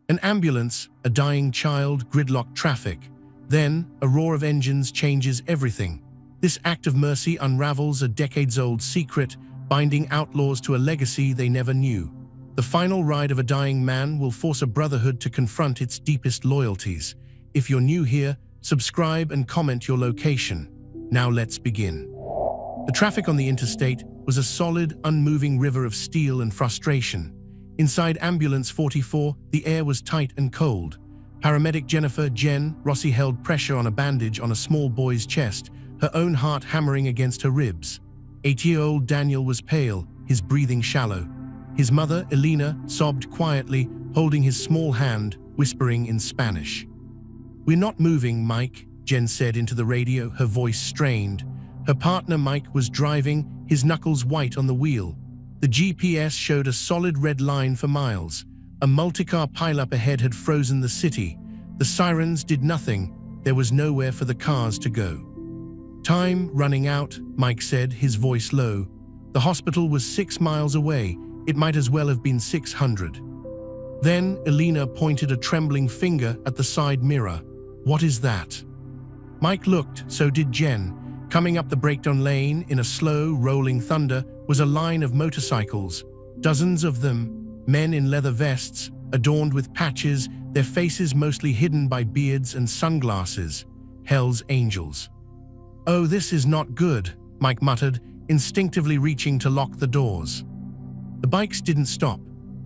An ambulance, a dying child, gridlocked traffic. Then, a roar of engines changes everything. This act of mercy unravels a decades-old secret, binding outlaws to a legacy they never knew. The final ride of a dying man will force a brotherhood to confront its deepest loyalties. If you're new here, subscribe and comment your location. Now let's begin. The traffic on the interstate was a solid, unmoving river of steel and frustration. Inside Ambulance 44, the air was tight and cold. Paramedic Jen Rossi held pressure on a bandage on a small boy's chest, her own heart hammering against her ribs. 8-year-old Daniel was pale, his breathing shallow. His mother, Elena, sobbed quietly, holding his small hand, whispering in Spanish. "We're not moving, Mike," Jen said into the radio, her voice strained. Her partner, Mike, was driving, his knuckles white on the wheel. The GPS showed a solid red line for miles. A multi-car pileup ahead had frozen the city. The sirens did nothing. There was nowhere for the cars to go. "Time running out," Mike said, his voice low. The hospital was 6 miles away. It might as well have been 600. Then Elena pointed a trembling finger at the side mirror. "What is that?" Mike looked, so did Jen. Coming up the breakdown lane in a slow, rolling thunder was a line of motorcycles. Dozens of them, men in leather vests, adorned with patches, their faces mostly hidden by beards and sunglasses. Hell's Angels. "Oh, this is not good," Mike muttered, instinctively reaching to lock the doors. The bikes didn't stop.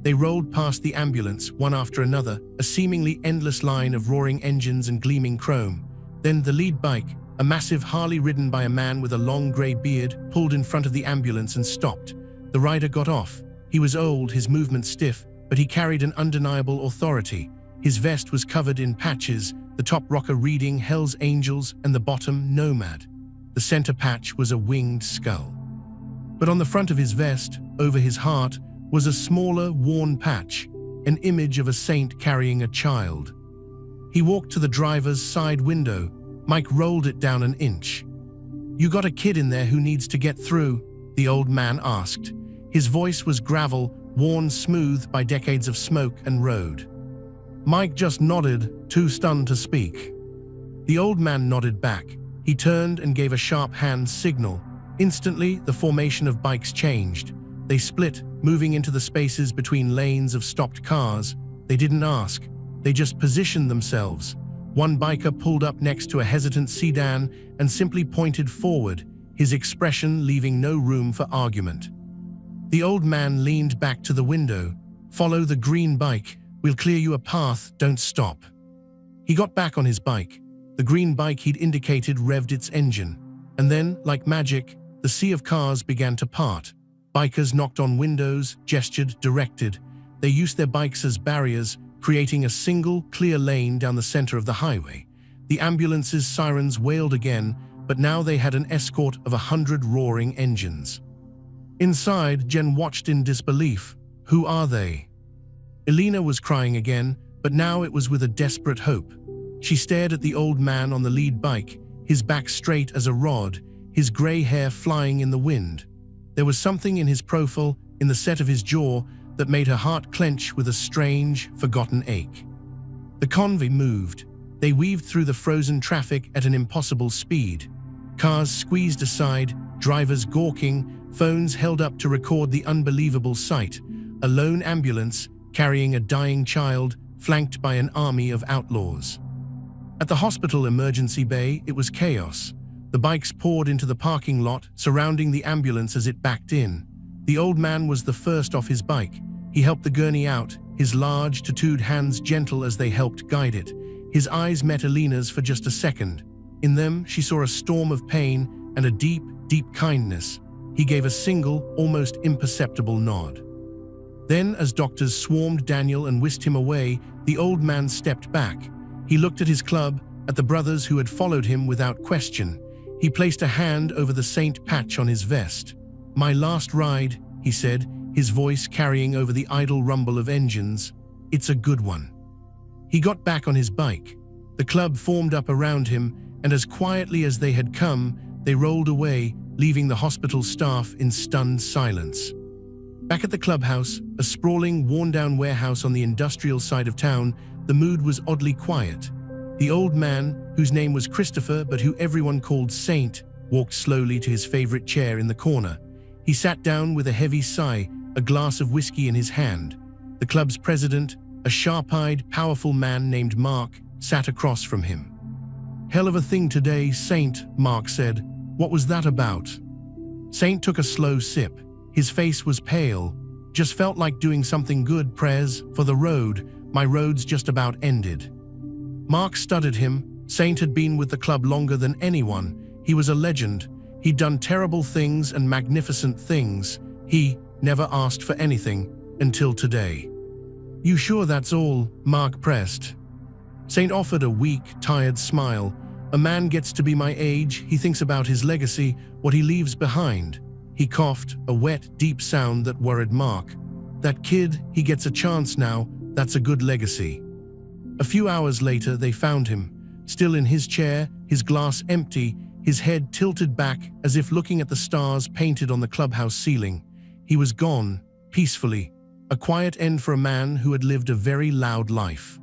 They rolled past the ambulance, one after another, a seemingly endless line of roaring engines and gleaming chrome. Then the lead bike, a massive Harley ridden by a man with a long grey beard, pulled in front of the ambulance and stopped. The rider got off. He was old, his movements stiff, but he carried an undeniable authority. His vest was covered in patches, the top rocker reading Hell's Angels and the bottom Nomad. The center patch was a winged skull. But on the front of his vest, over his heart, was a smaller, worn patch, an image of a saint carrying a child. He walked to the driver's side window. Mike rolled it down an inch. "You got a kid in there who needs to get through?" the old man asked. His voice was gravel, worn smooth by decades of smoke and road. Mike just nodded, too stunned to speak. The old man nodded back. He turned and gave a sharp hand signal. Instantly, the formation of bikes changed. They split, moving into the spaces between lanes of stopped cars. They didn't ask. They just positioned themselves. One biker pulled up next to a hesitant sedan and simply pointed forward, his expression leaving no room for argument. The old man leaned back to the window. "Follow the green bike. We'll clear you a path, don't stop." He got back on his bike. The green bike he'd indicated revved its engine. And then, like magic, the sea of cars began to part. Bikers knocked on windows, gestured, directed. They used their bikes as barriers, creating a single, clear lane down the center of the highway. The ambulance's sirens wailed again, but now they had an escort of 100 roaring engines. Inside, Jen watched in disbelief. "Who are they?" Elena was crying again, but now it was with a desperate hope. She stared at the old man on the lead bike, his back straight as a rod, his gray hair flying in the wind. There was something in his profile, in the set of his jaw, that made her heart clench with a strange, forgotten ache. The convoy moved. They weaved through the frozen traffic at an impossible speed. Cars squeezed aside, drivers gawking, phones held up to record the unbelievable sight. A lone ambulance, carrying a dying child, flanked by an army of outlaws. At the hospital emergency bay, it was chaos. The bikes poured into the parking lot, surrounding the ambulance as it backed in. The old man was the first off his bike. He helped the gurney out, his large, tattooed hands gentle as they helped guide it. His eyes met Elena's for just a second. In them, she saw a storm of pain and a deep, deep kindness. He gave a single, almost imperceptible nod. Then, as doctors swarmed Daniel and whisked him away, the old man stepped back. He looked at his club, at the brothers who had followed him without question. He placed a hand over the saint patch on his vest. "My last ride," he said, his voice carrying over the idle rumble of engines. "It's a good one." He got back on his bike. The club formed up around him, and as quietly as they had come, they rolled away, leaving the hospital staff in stunned silence. Back at the clubhouse, a sprawling, worn-down warehouse on the industrial side of town, the mood was oddly quiet. The old man, whose name was Christopher but who everyone called Saint, walked slowly to his favorite chair in the corner. He sat down with a heavy sigh, a glass of whiskey in his hand. The club's president, a sharp-eyed, powerful man named Mark, sat across from him. "Hell of a thing today, Saint," Mark said. "What was that about?" Saint took a slow sip. His face was pale. "Just felt like doing something good, Prez, for the road. My road's just about ended." Mark studied him. Saint had been with the club longer than anyone. He was a legend. He'd done terrible things and magnificent things. He never asked for anything until today. "You sure that's all?" Mark pressed. Saint offered a weak, tired smile. "A man gets to be my age, he thinks about his legacy, what he leaves behind." He coughed, a wet, deep sound that worried Mark. "That kid, he gets a chance now, that's a good legacy." A few hours later, they found him, still in his chair, his glass empty, his head tilted back as if looking at the stars painted on the clubhouse ceiling. He was gone, peacefully, a quiet end for a man who had lived a very loud life.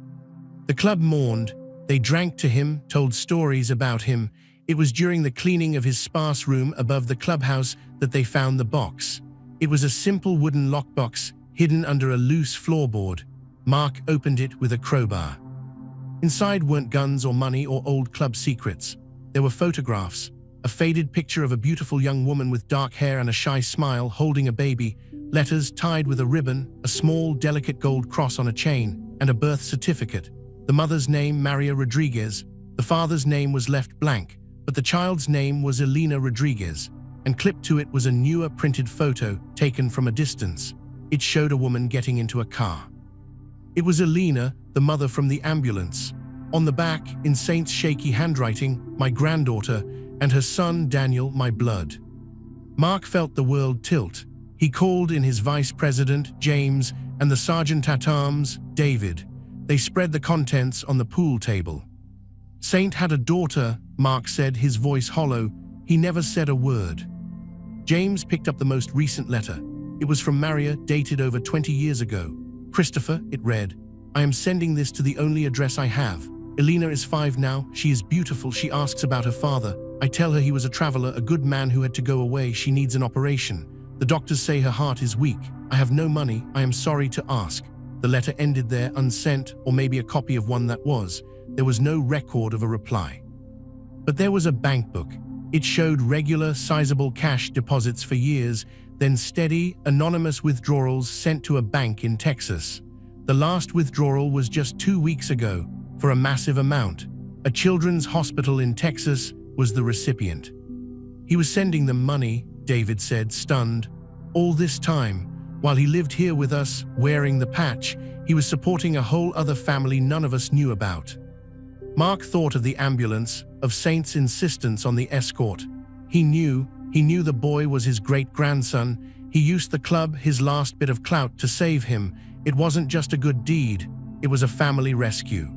The club mourned. They drank to him, told stories about him. It was during the cleaning of his sparse room above the clubhouse that they found the box. It was a simple wooden lockbox, hidden under a loose floorboard. Mark opened it with a crowbar. Inside weren't guns or money or old club secrets. There were photographs, a faded picture of a beautiful young woman with dark hair and a shy smile holding a baby, letters tied with a ribbon, a small, delicate gold cross on a chain, and a birth certificate. The mother's name, Maria Rodriguez. The father's name was left blank, but the child's name was Elena Rodriguez, and clipped to it was a newer printed photo taken from a distance. It showed a woman getting into a car. It was Elena, the mother from the ambulance. On the back, in Saint's shaky handwriting, "My granddaughter," and her son, Daniel, "My blood." Mark felt the world tilt. He called in his vice president, James, and the sergeant at arms, David. They spread the contents on the pool table. "Saint had a daughter," Mark said, his voice hollow. He never said a word. James picked up the most recent letter. It was from Maria, dated over 20 years ago. "Christopher," it read, "I am sending this to the only address I have. Elena is 5 now. She is beautiful. She asks about her father. I tell her he was a traveler, a good man who had to go away. She needs an operation. The doctors say her heart is weak. I have no money. I am sorry to ask." The letter ended there, unsent, or maybe a copy of one that was. There was no record of a reply. But there was a bank book. It showed regular, sizable cash deposits for years, then steady, anonymous withdrawals sent to a bank in Texas. The last withdrawal was just 2 weeks ago, for a massive amount. A children's hospital in Texas was the recipient. "He was sending them money," David said, stunned. "All this time, while he lived here with us, wearing the patch, he was supporting a whole other family none of us knew about." Mark thought of the ambulance, of Saint's insistence on the escort. He knew the boy was his great-grandson. He used the club, his last bit of clout, to save him. It wasn't just a good deed, it was a family rescue.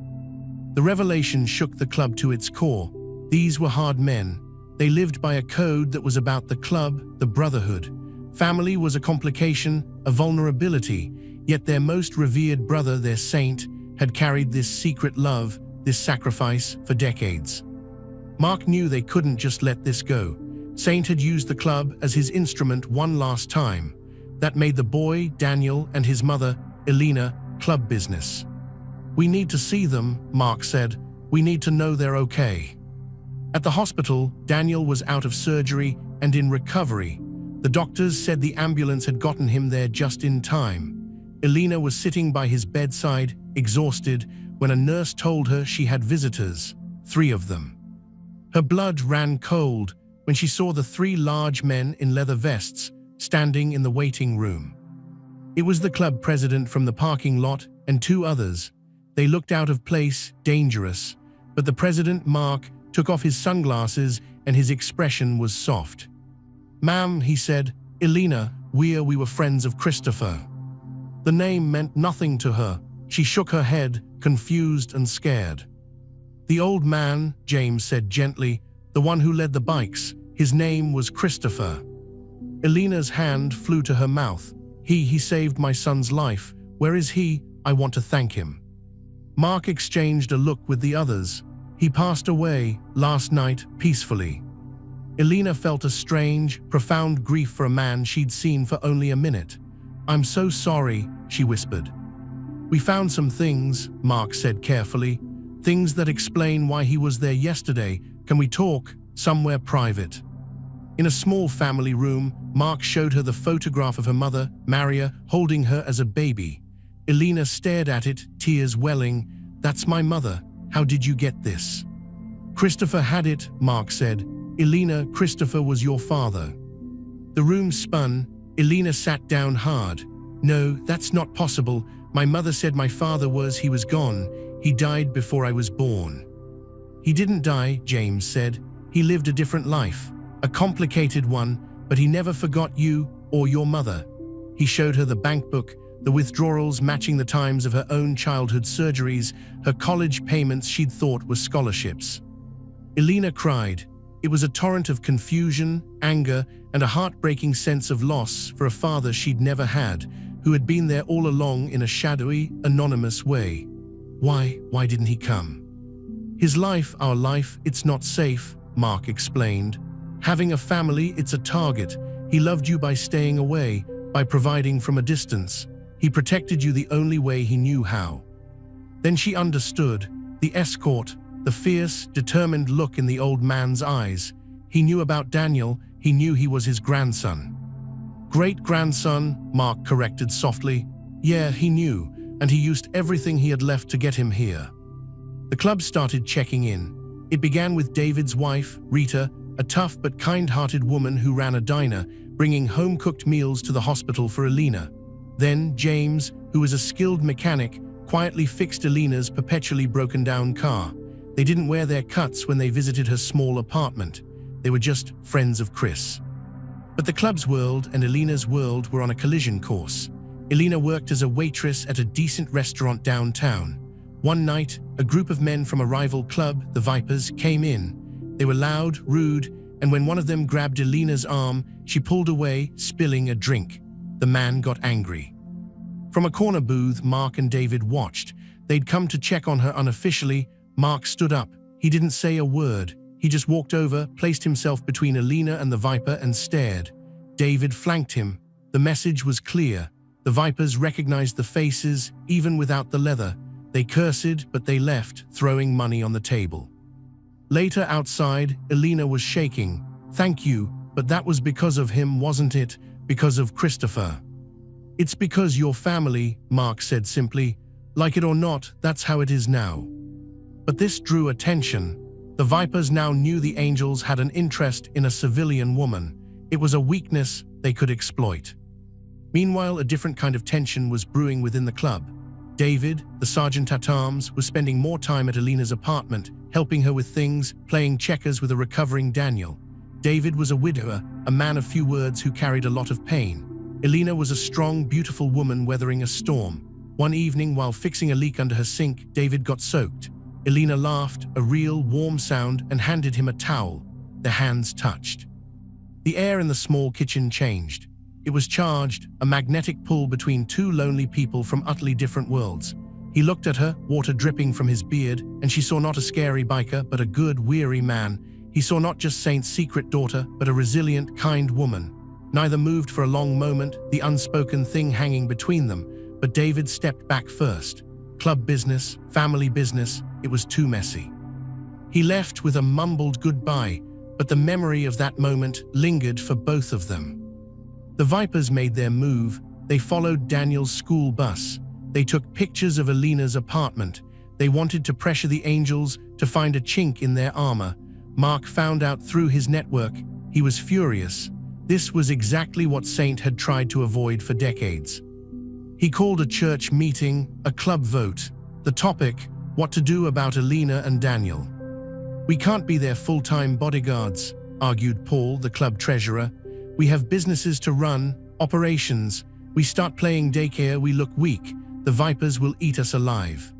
The revelation shook the club to its core. These were hard men. They lived by a code that was about the club, the Brotherhood. Family was a complication, a vulnerability, yet their most revered brother, their saint, had carried this secret love, this sacrifice, for decades. Mark knew they couldn't just let this go. Saint had used the club as his instrument one last time. That made the boy, Daniel, and his mother, Elena, club business. "We need to see them," Mark said. "We need to know they're okay." At the hospital, Daniel was out of surgery and in recovery. The doctors said the ambulance had gotten him there just in time. Elena was sitting by his bedside, exhausted, when a nurse told her she had visitors, 3 of them. Her blood ran cold when she saw the 3 large men in leather vests standing in the waiting room. It was the club president from the parking lot and 2 others. They looked out of place, dangerous, but the president, Mark, took off his sunglasses and his expression was soft. "Ma'am," he said, "Elena, we were friends of Christopher." The name meant nothing to her. She shook her head, confused and scared. "The old man," James said gently, "the one who led the bikes, his name was Christopher." Elena's hand flew to her mouth. He saved my son's life. Where is he? I want to thank him." Mark exchanged a look with the others. "He passed away last night peacefully." Elena felt a strange, profound grief for a man she'd seen for only a minute. "I'm so sorry," she whispered. "We found some things," Mark said carefully. "Things that explain why he was there yesterday. Can we talk? Somewhere private." In a small family room, Mark showed her the photograph of her mother, Maria, holding her as a baby. Elena stared at it, tears welling. "That's my mother. How did you get this?" "Christopher had it," Mark said. "Elena, Christopher was your father." The room spun. Elena sat down hard. "No, that's not possible. My mother said my father he was gone. He died before I was born." "He didn't die," James said. "He lived a different life. A complicated one, but he never forgot you or your mother." He showed her the bank book, the withdrawals matching the times of her own childhood surgeries, her college payments she'd thought were scholarships. Elena cried. It was a torrent of confusion, anger, and a heartbreaking sense of loss for a father she'd never had, who had been there all along in a shadowy, anonymous way. Why didn't he come? "His life, our life, it's not safe," Mark explained. "Having a family, it's a target. He loved you by staying away, by providing from a distance. He protected you the only way he knew how." Then she understood. The escort, the fierce, determined look in the old man's eyes. He knew about Daniel. He knew he was his grandson. "Great-grandson," Mark corrected softly. "Yeah, he knew, and he used everything he had left to get him here." The club started checking in. It began with David's wife, Rita, a tough but kind-hearted woman who ran a diner, bringing home-cooked meals to the hospital for Elena. Then James, who was a skilled mechanic, quietly fixed Elena's perpetually broken-down car. They didn't wear their cuts when they visited her small apartment. They were just friends of Chris. But the club's world and Elena's world were on a collision course. Elena worked as a waitress at a decent restaurant downtown. One night, a group of men from a rival club, the Vipers, came in. They were loud, rude, and when one of them grabbed Elena's arm, she pulled away, spilling a drink. The man got angry. From a corner booth, Mark and David watched. They'd come to check on her unofficially. Mark stood up. He didn't say a word. He just walked over, placed himself between Elena and the Viper and stared. David flanked him. The message was clear. The Vipers recognized the faces, even without the leather. They cursed, but they left, throwing money on the table. Later outside, Elena was shaking. "Thank you, but that was because of him, wasn't it? Because of Christopher." "It's because your family," Mark said simply. "Like it or not, that's how it is now." But this drew attention. The Vipers now knew the Angels had an interest in a civilian woman. It was a weakness they could exploit. Meanwhile, a different kind of tension was brewing within the club. David, the sergeant at arms, was spending more time at Elena's apartment, helping her with things, playing checkers with a recovering Daniel. David was a widower, a man of few words who carried a lot of pain. Elena was a strong, beautiful woman weathering a storm. One evening, while fixing a leak under her sink, David got soaked. Elena laughed, a real, warm sound, and handed him a towel. Their hands touched. The air in the small kitchen changed. It was charged, a magnetic pull between two lonely people from utterly different worlds. He looked at her, water dripping from his beard, and she saw not a scary biker, but a good, weary man. He saw not just Saint's secret daughter, but a resilient, kind woman. Neither moved for a long moment, the unspoken thing hanging between them, but David stepped back first. Club business, family business, it was too messy. He left with a mumbled goodbye, but the memory of that moment lingered for both of them. The Vipers made their move. They followed Daniel's school bus. They took pictures of Elena's apartment. They wanted to pressure the Angels to find a chink in their armor. Mark found out through his network. He was furious. This was exactly what Saint had tried to avoid for decades. He called a church meeting, a club vote. The topic, what to do about Elena and Daniel. "We can't be their full-time bodyguards," argued Paul, the club treasurer. "We have businesses to run, operations. We start playing daycare, we look weak. The Vipers will eat us alive."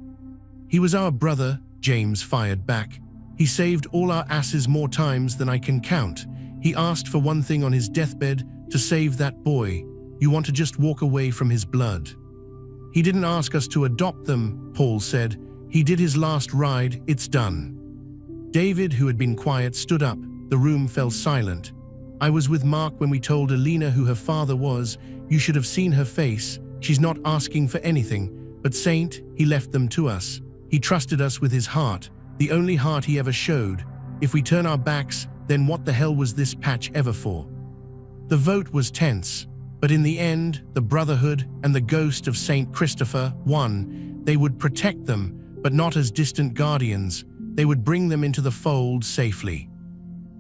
"He was our brother," James fired back. "He saved all our asses more times than I can count. He asked for one thing on his deathbed, to save that boy. You want to just walk away from his blood. He didn't ask us to adopt them, Paul said. He did his last ride, it's done. David, who had been quiet, stood up. The room fell silent. I was with Mark when we told Alina who her father was. You should have seen her face. She's not asking for anything. But Saint, he left them to us. He trusted us with his heart, the only heart he ever showed. If we turn our backs, then what the hell was this patch ever for? The vote was tense, but in the end, the Brotherhood and the ghost of Saint Christopher won. They would protect them, but not as distant guardians. They would bring them into the fold safely.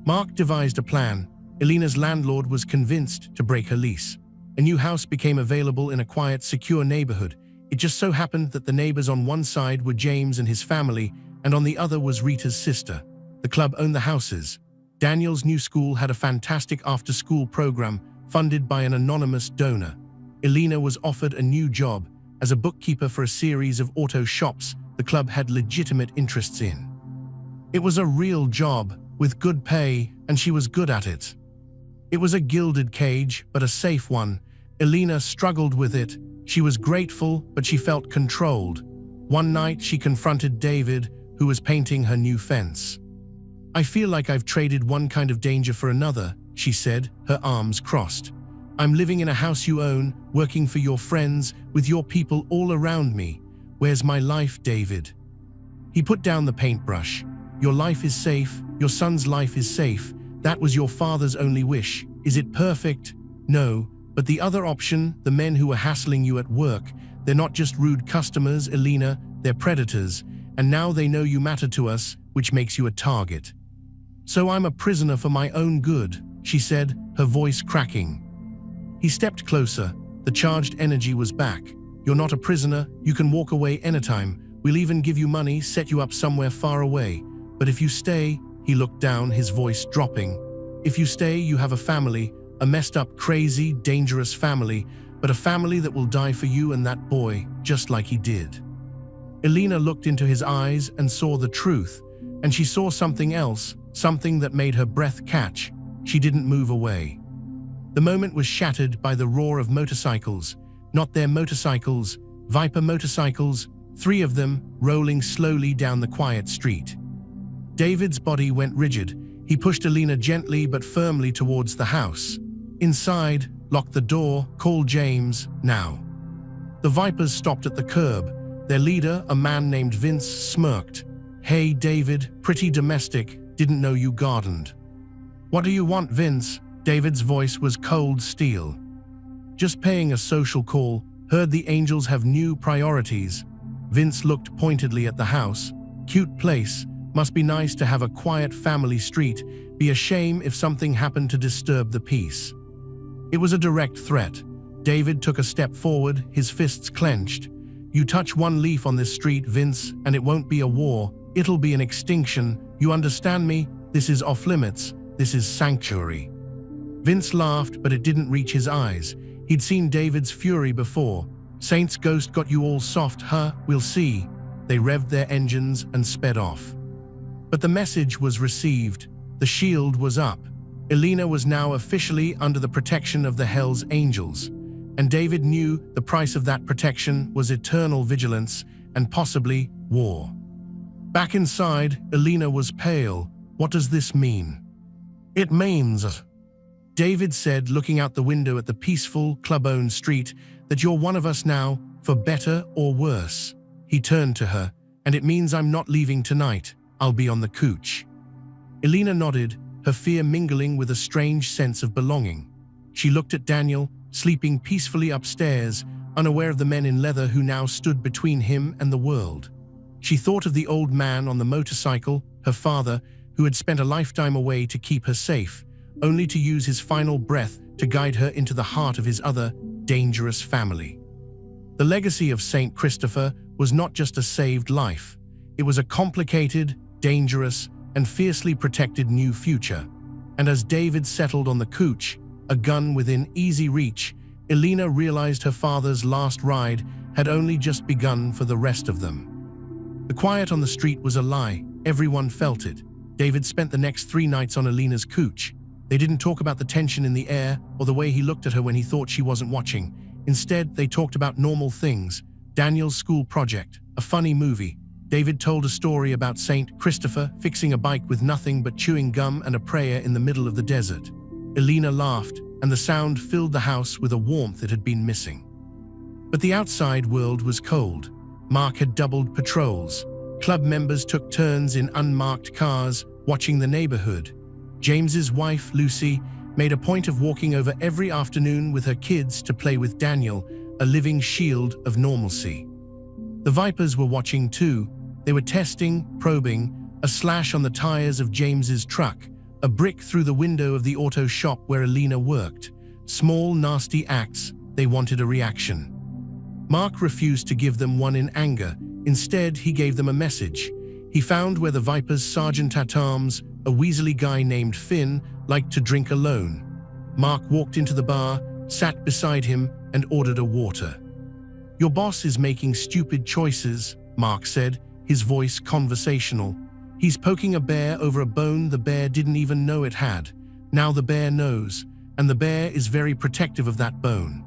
Mark devised a plan. Alina's landlord was convinced to break her lease. A new house became available in a quiet, secure neighborhood. It just so happened that the neighbors on one side were James and his family, and on the other was Rita's sister. The club owned the houses. Daniel's new school had a fantastic after-school program funded by an anonymous donor. Alina was offered a new job as a bookkeeper for a series of auto shops the club had legitimate interests in. It was a real job with good pay, and she was good at it. It was a gilded cage, but a safe one. Alina struggled with it. She was grateful, but she felt controlled. One night, she confronted David, who was painting her new fence. I feel like I've traded one kind of danger for another, she said, her arms crossed. I'm living in a house you own, working for your friends, with your people all around me. Where's my life, David? He put down the paintbrush. Your life is safe. Your son's life is safe. That was your father's only wish. Is it perfect? No. But the other option, the men who are hassling you at work, they're not just rude customers, Alina, they're predators. And now they know you matter to us, which makes you a target. So I'm a prisoner for my own good, she said, her voice cracking. He stepped closer. The charged energy was back. You're not a prisoner. You can walk away anytime. We'll even give you money, set you up somewhere far away. But if you stay, he looked down, his voice dropping. If you stay, you have a family, a messed up, crazy, dangerous family, but a family that will die for you and that boy, just like he did. Alina looked into his eyes and saw the truth, and she saw something else, something that made her breath catch. She didn't move away. The moment was shattered by the roar of motorcycles. Not their motorcycles, Viper motorcycles, 3 of them, rolling slowly down the quiet street. David's body went rigid. He pushed Alina gently but firmly towards the house. Inside, locked the door, called James, now. The Vipers stopped at the curb. Their leader, a man named Vince, smirked. Hey, David, pretty domestic, didn't know you gardened. What do you want, Vince? David's voice was cold steel. Just paying a social call, heard the Angels have new priorities. Vince looked pointedly at the house. Cute place, must be nice to have a quiet family street, be a shame if something happened to disturb the peace. It was a direct threat. David took a step forward, his fists clenched. You touch one leaf on this street, Vince, and it won't be a war, it'll be an extinction. You understand me? This is off limits. This is sanctuary. Vince laughed, but it didn't reach his eyes. He'd seen David's fury before. Saint's ghost got you all soft, huh? We'll see. They revved their engines and sped off. But the message was received. The shield was up. Alina was now officially under the protection of the Hell's Angels. And David knew the price of that protection was eternal vigilance and possibly war. Back inside, Alina was pale. What does this mean? It means, David said, looking out the window at the peaceful, club-owned street, that you're one of us now, for better or worse. He turned to her. And it means I'm not leaving tonight. I'll be on the couch. Alina nodded, her fear mingling with a strange sense of belonging. She looked at Daniel, sleeping peacefully upstairs, unaware of the men in leather who now stood between him and the world. She thought of the old man on the motorcycle, her father, who had spent a lifetime away to keep her safe, only to use his final breath to guide her into the heart of his other, dangerous family. The legacy of Saint Christopher was not just a saved life. It was a complicated, dangerous, and fiercely protected new future. And as David settled on the couch, a gun within easy reach, Alina realized her father's last ride had only just begun for the rest of them. The quiet on the street was a lie. Everyone felt it. David spent the next 3 nights on Alina's couch. They didn't talk about the tension in the air or the way he looked at her when he thought she wasn't watching. Instead, they talked about normal things. Daniel's school project, a funny movie. David told a story about Saint Christopher fixing a bike with nothing but chewing gum and a prayer in the middle of the desert. Elena laughed, and the sound filled the house with a warmth it had been missing. But the outside world was cold. Mark had doubled patrols. Club members took turns in unmarked cars, watching the neighborhood. James's wife, Lucy, made a point of walking over every afternoon with her kids to play with Daniel, a living shield of normalcy. The Vipers were watching too. They were testing, probing, a slash on the tires of James's truck, a brick through the window of the auto shop where Elena worked. Small, nasty acts. They wanted a reaction. Mark refused to give them one in anger. Instead, he gave them a message. He found where the Vipers' sergeant-at-arms, a weaselly guy named Finn, liked to drink alone. Mark walked into the bar, sat beside him, and ordered a water. "Your boss is making stupid choices," Mark said, his voice conversational. "He's poking a bear over a bone the bear didn't even know it had. Now the bear knows, and the bear is very protective of that bone."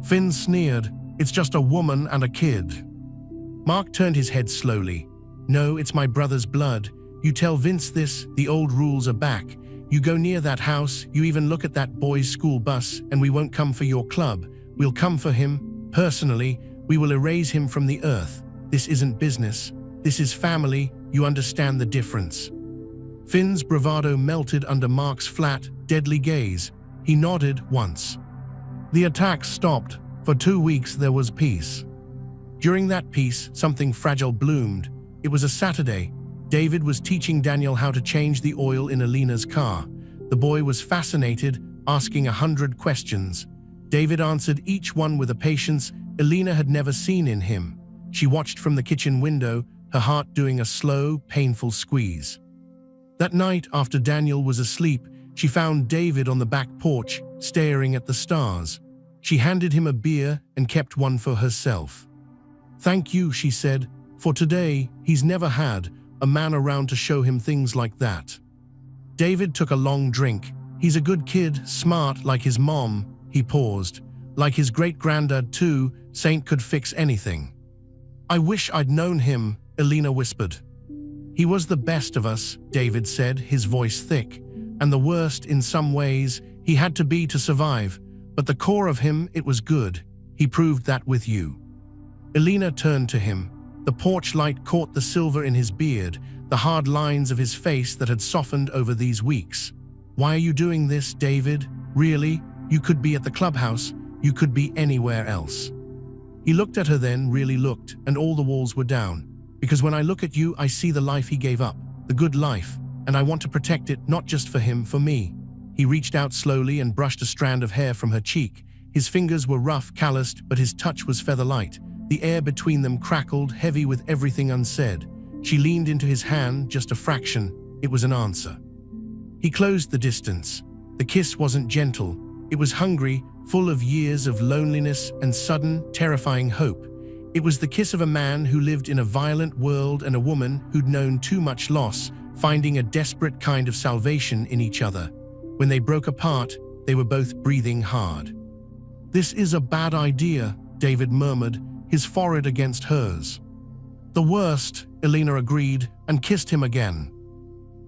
Finn sneered, "It's just a woman and a kid." Mark turned his head slowly. "No, it's my brother's blood. You tell Vince this, the old rules are back. You go near that house, you even look at that boys' school bus, and we won't come for your club. We'll come for him. Personally, we will erase him from the earth. This isn't business. This is family. You understand the difference." Finn's bravado melted under Mark's flat, deadly gaze. He nodded once. The attacks stopped. For 2 weeks there was peace. During that peace, something fragile bloomed. It was a Saturday. David was teaching Daniel how to change the oil in Elena's car. The boy was fascinated, asking 100 questions. David answered each one with a patience Elena had never seen in him. She watched from the kitchen window, her heart doing a slow, painful squeeze. That night, after Daniel was asleep, she found David on the back porch, staring at the stars. She handed him a beer and kept one for herself. "Thank you," she said, "for today. He's never had a man around to show him things like that." David took a long drink. "He's a good kid, smart like his mom." He paused. "Like his great-granddad too. Saint could fix anything." "I wish I'd known him," Elena whispered. "He was the best of us," David said, his voice thick. "And the worst in some ways. He had to be to survive. But the core of him, it was good. He proved that with you." Elena turned to him. The porch light caught the silver in his beard, the hard lines of his face that had softened over these weeks. "Why are you doing this, David? Really? You could be at the clubhouse. You could be anywhere else." He looked at her then, really looked, and all the walls were down. "Because when I look at you, I see the life he gave up, the good life, and I want to protect it, not just for him, for me." He reached out slowly and brushed a strand of hair from her cheek. His fingers were rough, calloused, but his touch was feather-light. The air between them crackled, heavy with everything unsaid. She leaned into his hand, just a fraction. It was an answer. He closed the distance. The kiss wasn't gentle. It was hungry, full of years of loneliness and sudden, terrifying hope. It was the kiss of a man who lived in a violent world and a woman who'd known too much loss, finding a desperate kind of salvation in each other. When they broke apart, they were both breathing hard. "This is a bad idea," David murmured, his forehead against hers. "The worst," Elena agreed, and kissed him again.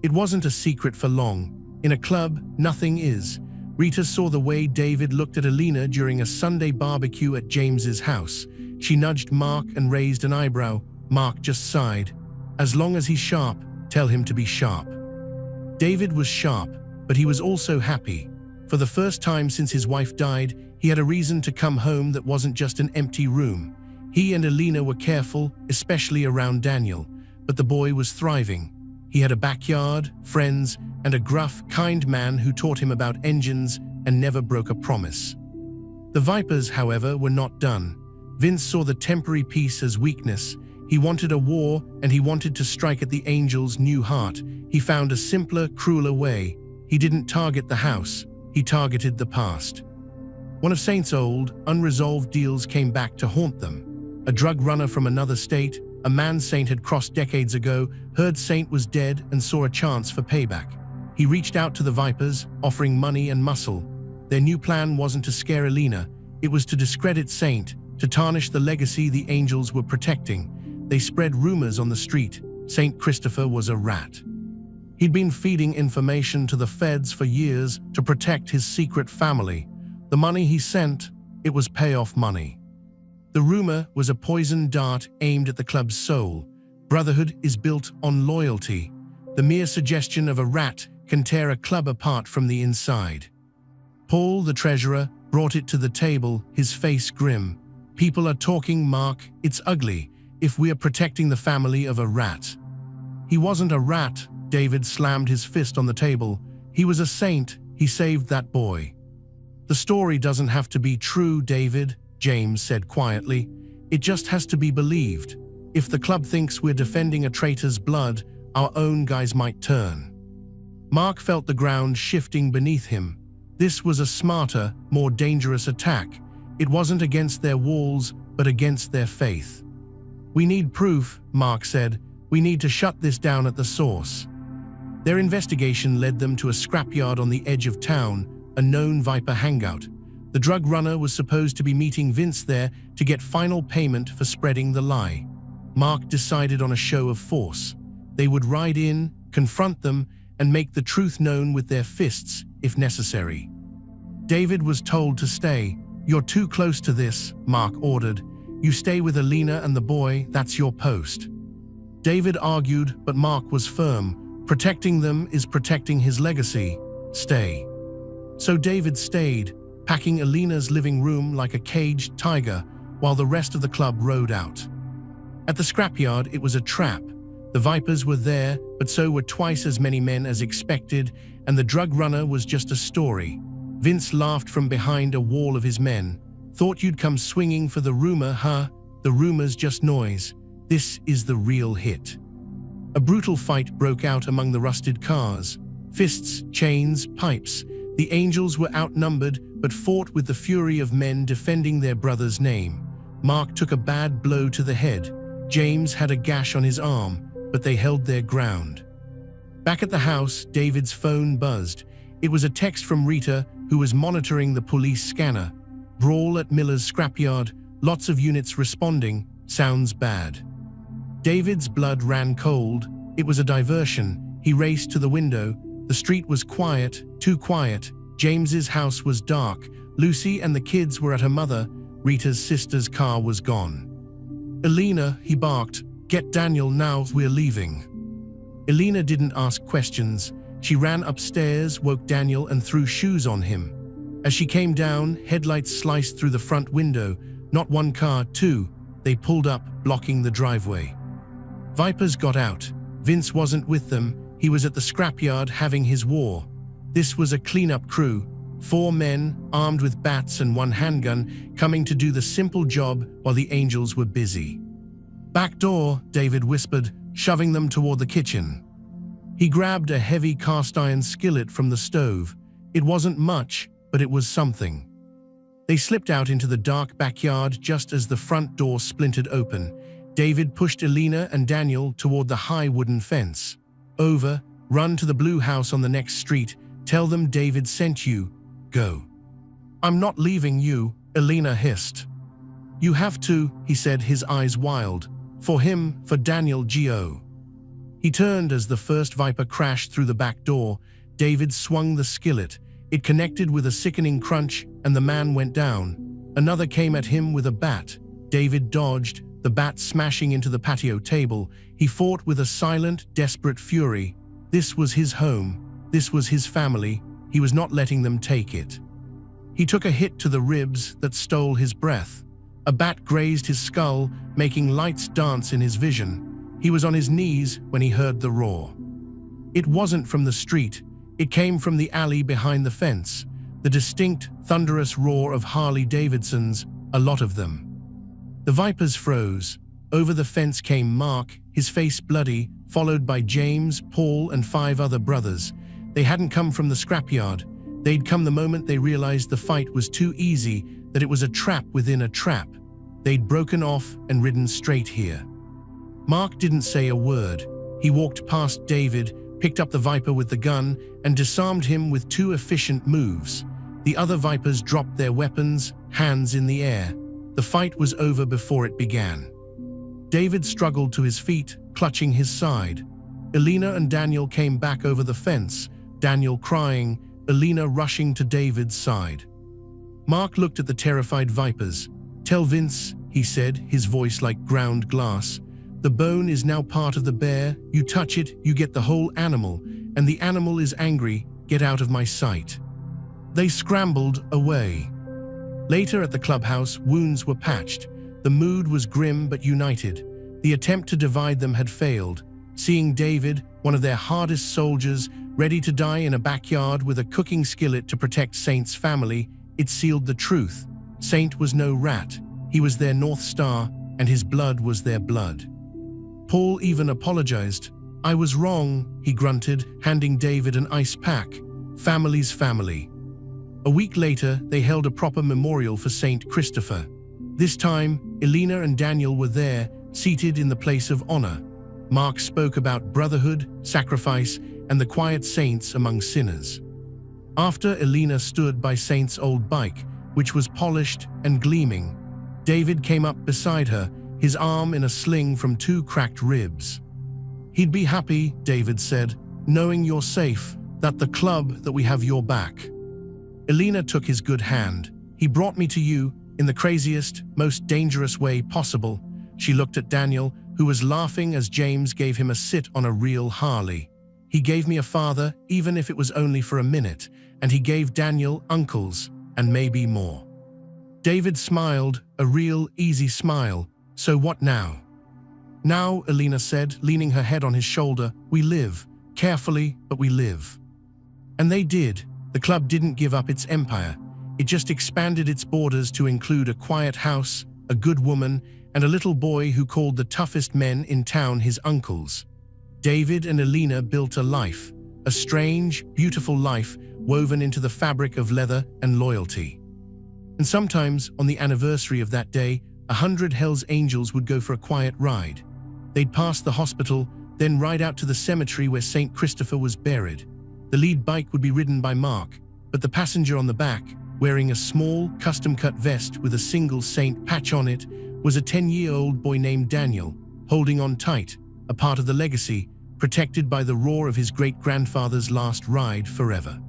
It wasn't a secret for long. In a club, nothing is. Rita saw the way David looked at Elena during a Sunday barbecue at James's house. She nudged Mark and raised an eyebrow. Mark just sighed. "As long as he's sharp, tell him to be sharp." David was sharp, but he was also happy. For the first time since his wife died, he had a reason to come home that wasn't just an empty room. He and Elena were careful, especially around Daniel, but the boy was thriving. He had a backyard, friends, and a gruff, kind man who taught him about engines and never broke a promise. The Vipers, however, were not done. Vince saw the temporary peace as weakness. He wanted a war, and he wanted to strike at the Angel's new heart. He found a simpler, crueler way. He didn't target the house. He targeted the past. One of Saint's old, unresolved deals came back to haunt them. A drug runner from another state, a man Saint had crossed decades ago, heard Saint was dead and saw a chance for payback. He reached out to the Vipers, offering money and muscle. Their new plan wasn't to scare Alina, it was to discredit Saint, to tarnish the legacy the angels were protecting. They spread rumors on the street. Saint Christopher was a rat. He'd been feeding information to the feds for years to protect his secret family. The money he sent, it was payoff money. The rumor was a poisoned dart aimed at the club's soul. Brotherhood is built on loyalty. The mere suggestion of a rat can tear a club apart from the inside. Paul, the treasurer, brought it to the table, his face grim. People are talking, Mark, it's ugly, if we are protecting the family of a rat. He wasn't a rat, David slammed his fist on the table. He was a saint, he saved that boy. The story doesn't have to be true, David, James said quietly. It just has to be believed. If the club thinks we're defending a traitor's blood, our own guys might turn. Mark felt the ground shifting beneath him. This was a smarter, more dangerous attack. It wasn't against their walls, but against their faith. We need proof, Mark said. We need to shut this down at the source. Their investigation led them to a scrapyard on the edge of town, a known Viper hangout. The drug runner was supposed to be meeting Vince there to get final payment for spreading the lie. Mark decided on a show of force. They would ride in, confront them, and make the truth known with their fists, if necessary. David was told to stay. You're too close to this, Mark ordered. You stay with Alina and the boy, that's your post. David argued, but Mark was firm. Protecting them is protecting his legacy. Stay. So David stayed, packing Alina's living room like a caged tiger, while the rest of the club rode out. At the scrapyard, it was a trap. The Vipers were there, but so were twice as many men as expected, and the drug runner was just a story. Vince laughed from behind a wall of his men. Thought you'd come swinging for the rumor, huh? The rumor's just noise. This is the real hit. A brutal fight broke out among the rusted cars. Fists, chains, pipes. The angels were outnumbered, but fought with the fury of men defending their brother's name. Mark took a bad blow to the head. James had a gash on his arm, but they held their ground. Back at the house, David's phone buzzed. It was a text from Rita, who was monitoring the police scanner. Brawl at Miller's scrapyard, lots of units responding, sounds bad. David's blood ran cold. It was a diversion. He raced to the window. The street was quiet, too quiet. James's house was dark. Lucy and the kids were at her mother. Rita's sister's car was gone. Alina, he barked, get Daniel now, we're leaving. Alina didn't ask questions. She ran upstairs, woke Daniel and threw shoes on him. As she came down, headlights sliced through the front window. Not one car, two. They pulled up, blocking the driveway. Vipers got out. Vince wasn't with them. He was at the scrapyard having his war. This was a cleanup crew. 4 men, armed with bats and 1 handgun, coming to do the simple job while the angels were busy. Back door, David whispered, shoving them toward the kitchen. He grabbed a heavy cast-iron skillet from the stove. It wasn't much, but it was something. They slipped out into the dark backyard just as the front door splintered open. David pushed Alina and Daniel toward the high wooden fence. Over, run to the blue house on the next street. Tell them David sent you. Go. I'm not leaving you, Alina hissed. You have to, he said, his eyes wild. For him, for Daniel G.O. He turned as the first Viper crashed through the back door. David swung the skillet. It connected with a sickening crunch, and the man went down. Another came at him with a bat. David dodged, the bat smashing into the patio table. He fought with a silent, desperate fury. This was his home. This was his family. He was not letting them take it. He took a hit to the ribs that stole his breath. A bat grazed his skull, making lights dance in his vision. He was on his knees when he heard the roar. It wasn't from the street. It came from the alley behind the fence. The distinct, thunderous roar of Harley-Davidsons, a lot of them. The Vipers froze. Over the fence came Mark, his face bloody, followed by James, Paul, and 5 other brothers. They hadn't come from the scrapyard. They'd come the moment they realized the fight was too easy, that it was a trap within a trap. They'd broken off and ridden straight here. Mark didn't say a word. He walked past David, picked up the Viper with the gun, and disarmed him with 2 efficient moves. The other Vipers dropped their weapons, hands in the air. The fight was over before it began. David struggled to his feet, clutching his side. Elena and Daniel came back over the fence, Daniel crying, Elena rushing to David's side. Mark looked at the terrified Vipers. "Tell Vince," he said, his voice like ground glass. "The bone is now part of the bear. You touch it, you get the whole animal, and the animal is angry. Get out of my sight." They scrambled away. Later at the clubhouse, wounds were patched. The mood was grim but united. The attempt to divide them had failed. Seeing David, one of their hardest soldiers, ready to die in a backyard with a cooking skillet to protect Saint's family, it sealed the truth. Saint was no rat. He was their North Star, and his blood was their blood. Paul even apologized. "I was wrong," he grunted, handing David an ice pack. Family's family. A week later, they held a proper memorial for Saint Christopher. This time, Elena and Daniel were there, seated in the place of honor. Mark spoke about brotherhood, sacrifice, and the quiet saints among sinners. After Elena stood by Saint's old bike, which was polished and gleaming, David came up beside her, his arm in a sling from 2 cracked ribs. "He'd be happy," David said, "knowing you're safe, that the club, that we have your back." Elena took his good hand. "He brought me to you in the craziest, most dangerous way possible." She looked at Daniel, who was laughing as James gave him a sit on a real Harley. "He gave me a father, even if it was only for a minute, and he gave Daniel uncles, and maybe more." David smiled, a real, easy smile. "So what now?" "Now," Elena said, leaning her head on his shoulder, "we live. Carefully, but we live." And they did. The club didn't give up its empire. It just expanded its borders to include a quiet house, a good woman, and a little boy who called the toughest men in town his uncles. David and Elena built a life, a strange, beautiful life woven into the fabric of leather and loyalty. And sometimes, on the anniversary of that day, 100 Hell's Angels would go for a quiet ride. They'd pass the hospital, then ride out to the cemetery where St. Christopher was buried. The lead bike would be ridden by Mark, but the passenger on the back, wearing a small, custom-cut vest with a single saint patch on it, was a 10-year-old boy named Daniel, holding on tight, a part of the legacy, protected by the roar of his great-grandfather's last ride forever.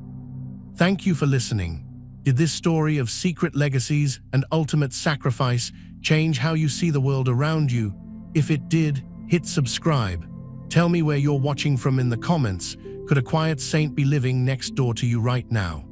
Thank you for listening. Did this story of secret legacies and ultimate sacrifice change how you see the world around you? If it did, hit subscribe. Tell me where you're watching from in the comments. Could a quiet saint be living next door to you right now?